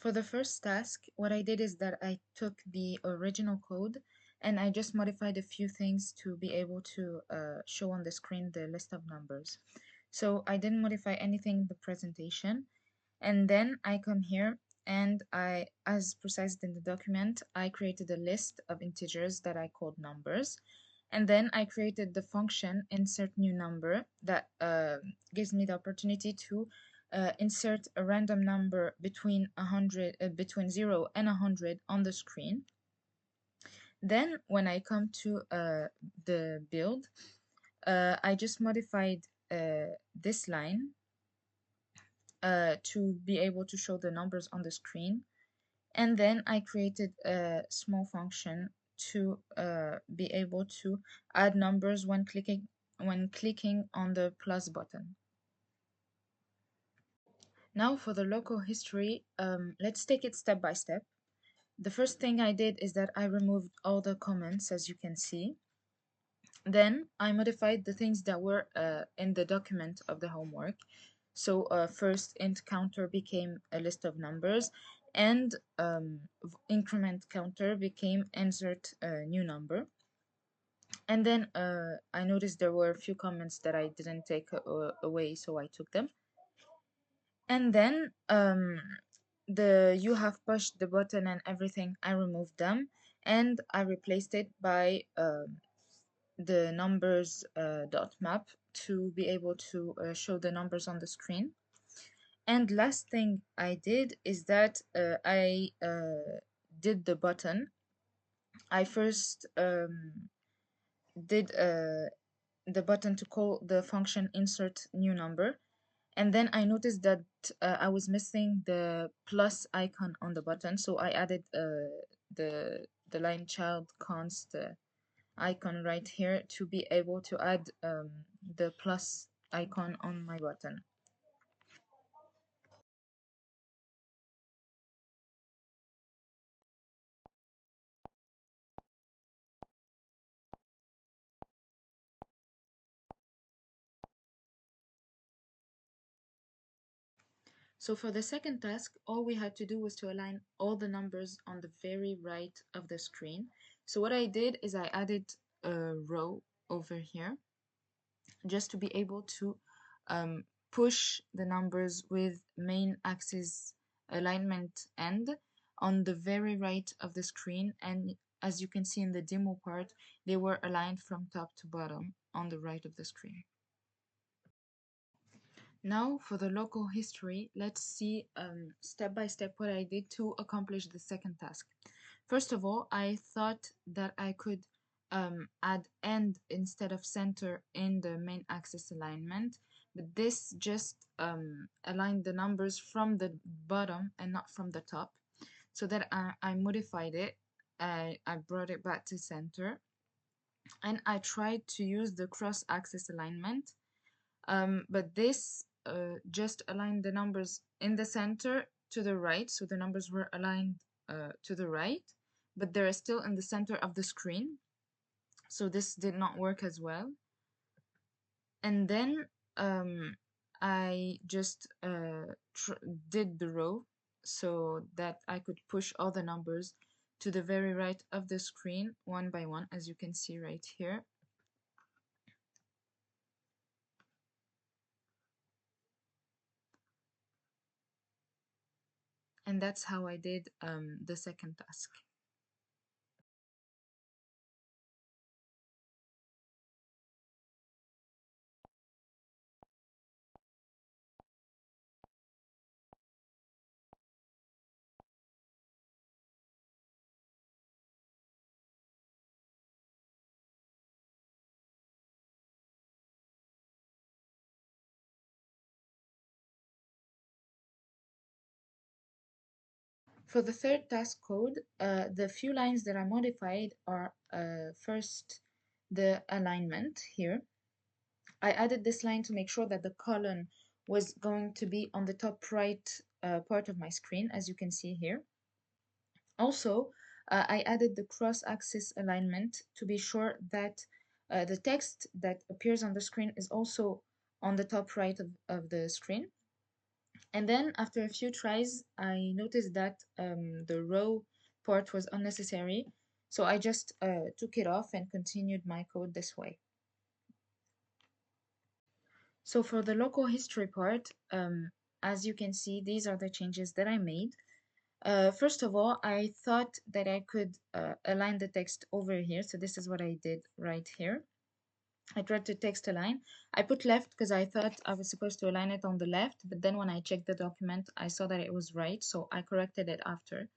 For the first task, what I did is that I took the original code and I just modified a few things to be able to show on the screen the list of numbers. So I didn't modify anything in the presentation. And then I come here and as precised in the document, I created a list of integers that I called numbers. And then I created the function insert new number that gives me the opportunity to insert a random number between between 0 and 100 on the screen. Then when I come to the build, I just modified this line to be able to show the numbers on the screen. And then I created a small function to be able to add numbers when clicking on the plus button. Now for the local history, let's take it step by step. The first thing I did is that I removed all the comments, as you can see. Then I modified the things that were in the document of the homework. So first int counter became a list of numbers, and increment counter became insert new number. And then I noticed there were a few comments that I didn't take away, so I took them. And then the you have pushed the button and everything, I removed them and I replaced it by the numbers dot map to be able to show the numbers on the screen. And last thing I did is that I did the button. I first did the button to call the function insert new number, and then I noticed that I was missing the plus icon on the button, so I added the line child const icon right here to be able to add the plus icon on my button. So for the second task, all we had to do was to align all the numbers on the very right of the screen. So what I did is I added a row over here just to be able to push the numbers with main axis alignment end on the very right of the screen, and as you can see in the demo part, they were aligned from top to bottom on the right of the screen. Now for the local history, let's see step by step what I did to accomplish the second task. First of all, I thought that I could add end instead of center in the main axis alignment, but this just aligned the numbers from the bottom and not from the top. So that I modified it, I brought it back to center, and I tried to use the cross-axis alignment, but this just aligned the numbers in the center to the right, so the numbers were aligned to the right, but they're still in the center of the screen, so this did not work as well. And then I just did the row so that I could push all the numbers to the very right of the screen one by one, as you can see right here. And that's how I did the second task. For the third task code, the few lines that I modified are first the alignment here. I added this line to make sure that the column was going to be on the top right part of my screen, as you can see here. Also, I added the cross-axis alignment to be sure that the text that appears on the screen is also on the top right of the screen. And then after a few tries, I noticed that the row part was unnecessary. So I just took it off and continued my code this way. So for the local history part, as you can see, these are the changes that I made. First of all, I thought that I could align the text over here. So this is what I did right here. I tried to text align. I put left because I thought I was supposed to align it on the left, but then when I checked the document, I saw that it was right, so I corrected it after.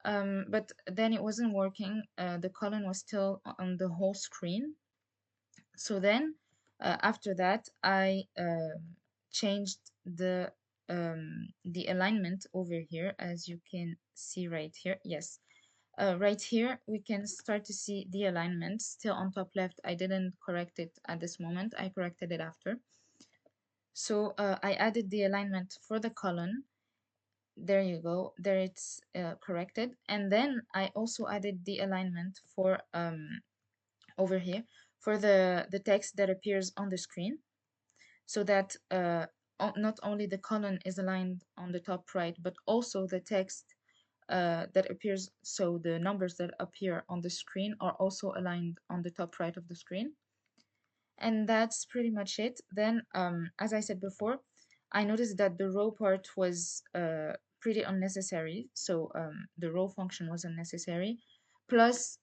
But then it wasn't working. The column was still on the whole screen. So then, after that, I changed the alignment over here, as you can see right here. Yes, right here we can start to see the alignment still on top left. I didn't correct it at this moment. I corrected it after. So I added the alignment for the column. There you go. There it's corrected. And then I also added the alignment for over here for the text that appears on the screen, so that not only the column is aligned on the top right, but also the text that appears, so the numbers that appear on the screen are also aligned on the top right of the screen. And that's pretty much it. Then, as I said before, I noticed that the row part was pretty unnecessary. So the row function was unnecessary. Plus,